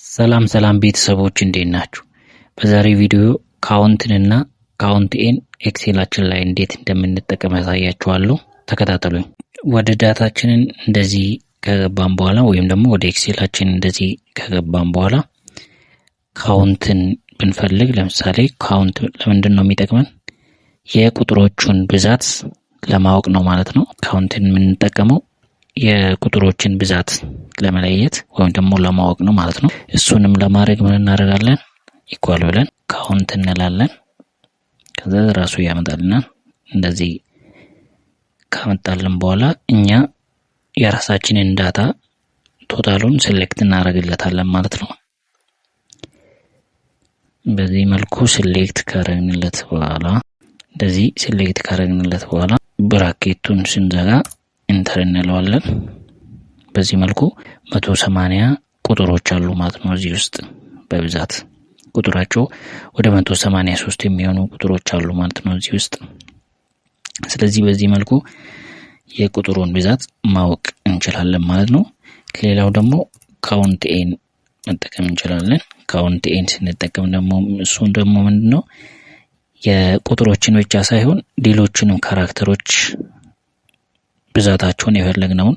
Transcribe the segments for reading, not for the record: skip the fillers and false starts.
ሰላም ቤተሰቦች እንዴት ናችሁ? በዛሬ ቪዲዮ ካውንትንና ካውንት ኤን ኤክሴላችን ላይ እንዴት እንደምንጠቀም ያሳያችኋለሁ። ተከታተሉኝ። ወደ ዳታችንን እንደዚህ ከገባን በኋላ ወይም ደግሞ ወደ ኤክሴላችን እንደዚህ ከገባን በኋላ ካውንትን ብንፈልግ ለምሳሌ ካውንት ለምንድን ነው የሚጠቅመን? የቁጥሮቹን ብዛት ለማወቅ ነው ማለት ነው። ካውንትን የምንጠቀመው የቁጥሮችን ብዛት ለመለየት ወይም ደግሞ ለማወቅ ነው ማለት ነው። እሱንም ለማድረግ ምን እናደርጋለን? ኢኳል ብለን ካውንት እንላለን። ከዛ ራሱ ያመጣልናል። እንደዚህ ካመጣልን በኋላ እኛ የራሳችንን ዳታ ቶታሉን ሴሌክት እናደርግለታለን ማለት ነው። በዚህ መልኩ ሴሌክት ካደረግንለት በኋላ ብራኬቱን ስንዘጋ ኢንተር እንለዋለን። በዚህ መልኩ 180 ቁጥሮች አሉ ማለት ነው። እዚህ ውስጥ በብዛት ቁጥራቸው ወደ 183 የሚሆኑ ቁጥሮች አሉ ማለት ነው እዚህ ውስጥ። ስለዚህ በዚህ መልኩ የቁጥሩን ብዛት ማወቅ እንችላለን ማለት ነው። ሌላው ደግሞ ካውንት ኤን መጠቀም እንችላለን። ካውንት ኤን ስንጠቀም ደግሞ እሱን ደግሞ ምንድነው የቁጥሮችን ብቻ ሳይሆን ሌሎችንም ካራክተሮች ብዛታቸውን የፈለግነውን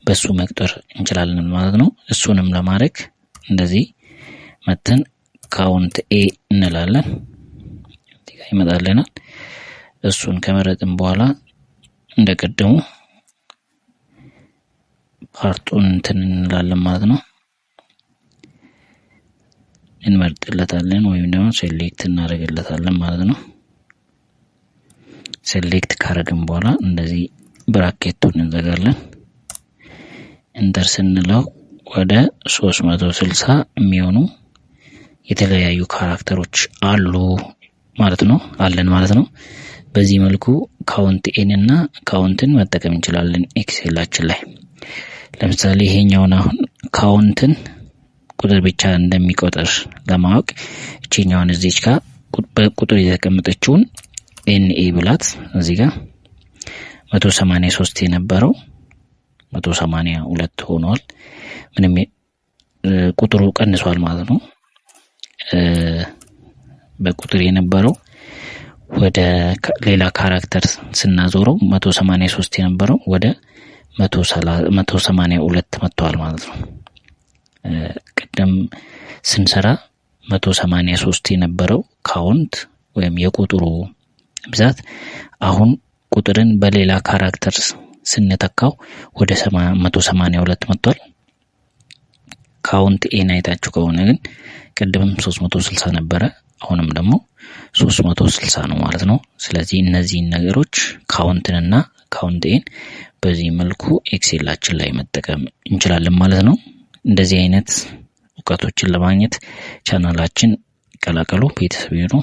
በሱ መቁጠር እንችላለን ማለት ነው። እሱንም ለማድረግ እንደዚህ መተን ካውንት ኤ እንላለን። እዚህ ጋር ይመጣልናል። እሱን ከመረጥን በኋላ እንደቀደሙ ፓርቱን እንትን እንላለን ማለት ነው። እንመርጥለታለን ወይም ደግሞ ሴሌክት እናደርግለታለን ማለት ነው። ሴሌክት ካደረግን በኋላ እንደዚህ ብራኬቱን እንዘጋለን። ኢንተር ስንለው ወደ 360 የሚሆኑ የተለያዩ ካራክተሮች አለን ማለት ነው። በዚህ መልኩ ካውንት ኤን እና ካውንትን መጠቀም እንችላለን ኤክሴላችን ላይ። ለምሳሌ ይሄኛውን አሁን ካውንትን ቁጥር ብቻ እንደሚቆጥር ለማወቅ እቺኛውን እዚች ጋር በቁጥር የተቀመጠችውን ኤንኤ ብላት እዚህ ጋር 183 የነበረው 182 ሆኗል። ምንም ቁጥሩ ቀንሷል ማለት ነው። በቁጥር የነበረው ወደ ሌላ ካራክተር ስናዞረው 183 የነበረው ወደ 182 መጥቷል ማለት ነው። ቀደም ስንሰራ 183 የነበረው ካውንት ወይም የቁጥሩ ብዛት አሁን ቁጥርን በሌላ ካራክተር ስንተካው ወደ 182 መጥቷል። ካውንት ኤን አይታችሁ ከሆነ ግን ቀደም 360 ነበረ፣ አሁንም ደግሞ 360 ነው ማለት ነው። ስለዚህ እነዚህን ነገሮች ካውንትንና ካውንት ኤን በዚህ መልኩ ኤክሴላችን ላይ መጠቀም እንችላለን ማለት ነው። እንደዚህ አይነት እውቀቶችን ለማግኘት ቻናላችን ቀላቀሉ፣ ቤተሰብ ይሁኑ።